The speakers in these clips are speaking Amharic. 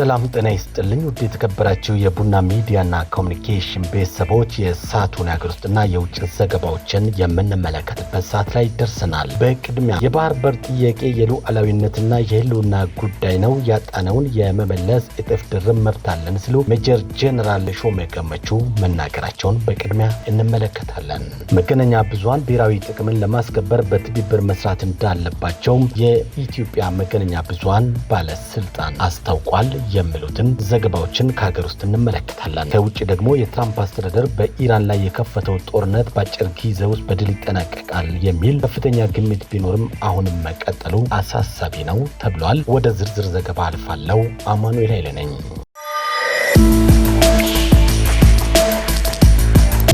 ሰላም ጤና ይስጥልኝ። ውድ የተከበራችሁ የቡና ሚዲያና ኮሙኒኬሽን ቤተሰቦች የሰዓቱን የሀገር ውስጥና የውጭ ዘገባዎችን የምንመለከትበት ሰዓት ላይ ደርሰናል። በቅድሚያ የባህር በር ጥያቄ የሉዓላዊነትና የህልውና ጉዳይ ነው፣ ያጣነውን የመመለስ እጥፍ ድርብ መብት አለን ሲሉ ሜጀር ጄኔራል ተሾመ ገመቹ መናገራቸውን በቅድሚያ እንመለከታለን። መገናኛ ብዙሃን ብሔራዊ ጥቅምን ለማስከበር በትብብር መስራት እንዳለባቸው የኢትዮጵያ መገናኛ ብዙሃን ባለስልጣን አስታውቋል የሚሉትን ዘገባዎችን ከሀገር ውስጥ እንመለከታለን። ከውጭ ደግሞ የትራምፕ አስተዳደር በኢራን ላይ የከፈተው ጦርነት በአጭር ጊዜ ውስጥ በድል ይጠናቀቃል የሚል ከፍተኛ ግምት ቢኖርም አሁንም መቀጠሉ አሳሳቢ ነው ተብሏል። ወደ ዝርዝር ዘገባ አልፋለሁ። አማኑኤል ኃይለ ነኝ።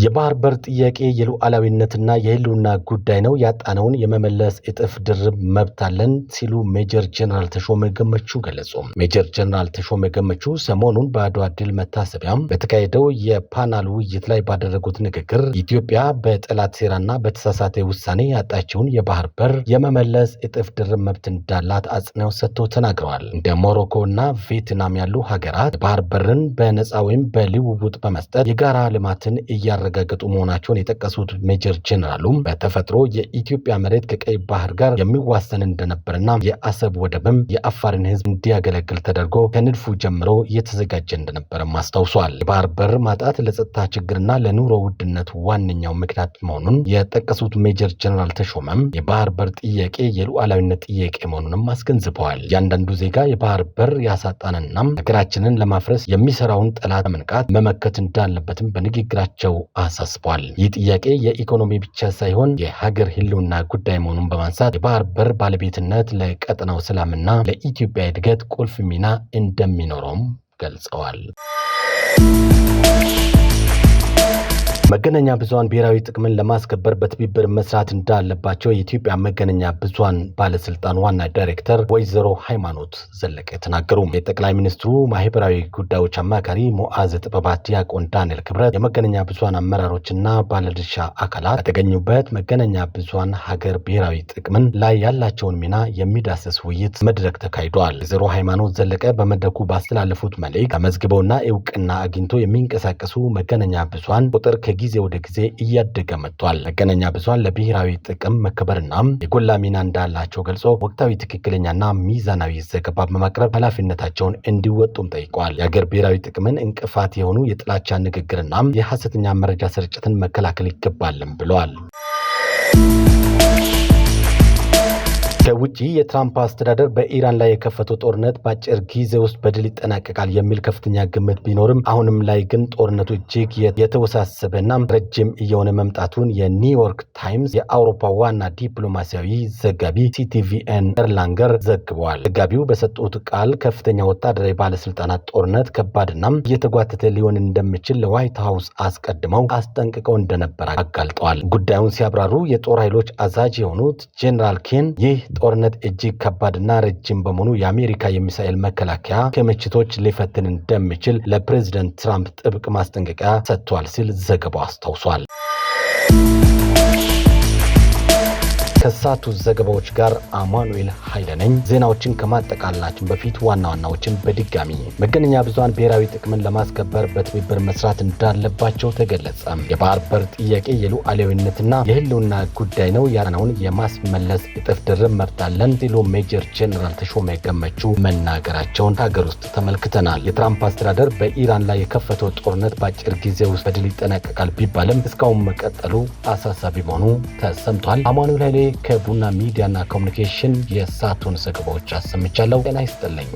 የባህር በር ጥያቄ የሉዓላዊነትና የህልውና ጉዳይ ነው፣ ያጣነውን የመመለስ እጥፍ ድርብ መብት አለን ሲሉ ሜጀር ጄኔራል ተሾመ ገመቹ ገለጹ። ሜጀር ጄኔራል ተሾመ ገመቹ ሰሞኑን በአድዋ ድል መታሰቢያ በተካሄደው የፓናል ውይይት ላይ ባደረጉት ንግግር ኢትዮጵያ በጠላት ሴራና በተሳሳተ ውሳኔ ያጣችውን የባህር በር የመመለስ እጥፍ ድርብ መብት እንዳላት አጽንኦት ሰጥተው ተናግረዋል። እንደ ሞሮኮና ቪየትናም ያሉ ሀገራት የባህር በርን በነፃ ወይም በልውውጥ በመስጠት የጋራ ልማትን እያረጋገጡ መሆናቸውን የጠቀሱት ሜጀር ጄኔራሉም በተፈጥሮ የኢትዮጵያ መሬት ከቀይ ባህር ጋር የሚዋሰን እንደነበርና የአሰብ ወደብም የአፋርን ሕዝብ እንዲያገለግል ተደርጎ ከንድፉ ጀምሮ እየተዘጋጀ እንደነበርም አስታውሷል። የባህር በር ማጣት ለጸጥታ ችግርና ለኑሮ ውድነት ዋነኛው ምክንያት መሆኑን የጠቀሱት ሜጀር ጄኔራል ተሾመም የባህር በር ጥያቄ የሉዓላዊነት ጥያቄ መሆኑንም አስገንዝበዋል። እያንዳንዱ ዜጋ የባህር በር ያሳጣንና ሀገራችንን ለማፍረስ የሚሰራውን ጠላት መንቃት መመከት እንዳለበትም በንግግራቸው አሳስቧል። ይህ ጥያቄ የኢኮኖሚ ብቻ ሳይሆን የሀገር ህልውና ጉዳይ መሆኑን በማንሳት የባህር በር ባለቤትነት ለቀጠናው ሰላምና ለኢትዮጵያ እድገት ቁልፍ ሚና እንደሚኖረውም ገልጸዋል። መገናኛ ብዙሃን ብሔራዊ ጥቅምን ለማስከበር በትብብር መስራት እንዳለባቸው የኢትዮጵያ መገናኛ ብዙሃን ባለስልጣን ዋና ዳይሬክተር ወይዘሮ ሃይማኖት ዘለቀ ተናገሩ። የጠቅላይ ሚኒስትሩ ማህበራዊ ጉዳዮች አማካሪ ሙዓዝ ጥበባት ዲያቆን ዳንኤል ክብረት የመገናኛ ብዙሃን አመራሮችና ባለድርሻ አካላት በተገኙበት መገናኛ ብዙሃን ሀገር ብሔራዊ ጥቅምን ላይ ያላቸውን ሚና የሚዳስስ ውይይት መድረክ ተካሂዷል። ወይዘሮ ሃይማኖት ዘለቀ በመድረኩ ባስተላለፉት መልእክት ተመዝግበውና እውቅና አግኝቶ የሚንቀሳቀሱ መገናኛ ብዙሃን ቁጥር ጊዜ ወደ ጊዜ እያደገ መጥቷል። መገናኛ ብዙሃን ለብሔራዊ ጥቅም መከበርና የጎላ ሚና እንዳላቸው ገልጾ ወቅታዊ፣ ትክክለኛና ሚዛናዊ ዘገባ በማቅረብ ኃላፊነታቸውን እንዲወጡም ጠይቀዋል። የሀገር ብሔራዊ ጥቅምን እንቅፋት የሆኑ የጥላቻ ንግግርና የሐሰተኛ መረጃ ስርጭትን መከላከል ይገባልም ብለዋል። ከውጪ የትራምፕ አስተዳደር በኢራን ላይ የከፈተው ጦርነት በአጭር ጊዜ ውስጥ በድል ይጠናቀቃል የሚል ከፍተኛ ግምት ቢኖርም አሁንም ላይ ግን ጦርነቱ እጅግ የተወሳሰበና ረጅም እየሆነ መምጣቱን የኒውዮርክ ታይምስ የአውሮፓ ዋና ዲፕሎማሲያዊ ዘጋቢ ሲቲቪኤን ኤርላንገር ዘግበዋል። ዘጋቢው በሰጡት ቃል ከፍተኛ ወታደራዊ ባለስልጣናት ጦርነት ከባድና እየተጓተተ ሊሆን እንደሚችል ለዋይት ሀውስ አስቀድመው አስጠንቅቀው እንደነበር አጋልጠዋል። ጉዳዩን ሲያብራሩ የጦር ኃይሎች አዛዥ የሆኑት ጄኔራል ኬን ይህ ጦርነት እጅግ ከባድና ረጅም በመሆኑ የአሜሪካ የሚሳኤል መከላከያ ክምችቶች ሊፈትን እንደሚችል ለፕሬዝዳንት ትራምፕ ጥብቅ ማስጠንቀቂያ ሰጥቷል ሲል ዘገባው አስታውሷል። ከሳቱ ዘገባዎች ጋር አማኑኤል ኃይለ ነኝ። ዜናዎችን ከማጠቃለላችን በፊት ዋና ዋናዎችን በድጋሚ መገናኛ ብዙሃን ብሔራዊ ጥቅምን ለማስከበር በትብብር መስራት እንዳለባቸው ተገለጸ። የባህር በር ጥያቄ የሉዓላዊነትና የህልውና ጉዳይ ነው፣ ያጣነውን የማስመለስ እጥፍ ድርብ መብት አለን ሲሉ ሜጀር ጄኔራል ተሾመ ገመቹ መናገራቸውን ከሀገር ውስጥ ተመልክተናል። የትራምፕ አስተዳደር በኢራን ላይ የከፈተው ጦርነት በአጭር ጊዜ ውስጥ በድል ይጠናቀቃል ቢባልም እስካሁን መቀጠሉ አሳሳቢ መሆኑ ተሰምቷል። አማኑኤል ኃይሌ ከቡና ሚዲያና ኮሙኒኬሽን የሰዓቱን ዘገባዎች አሰምቻለሁ። ጤና ይስጥልኝ።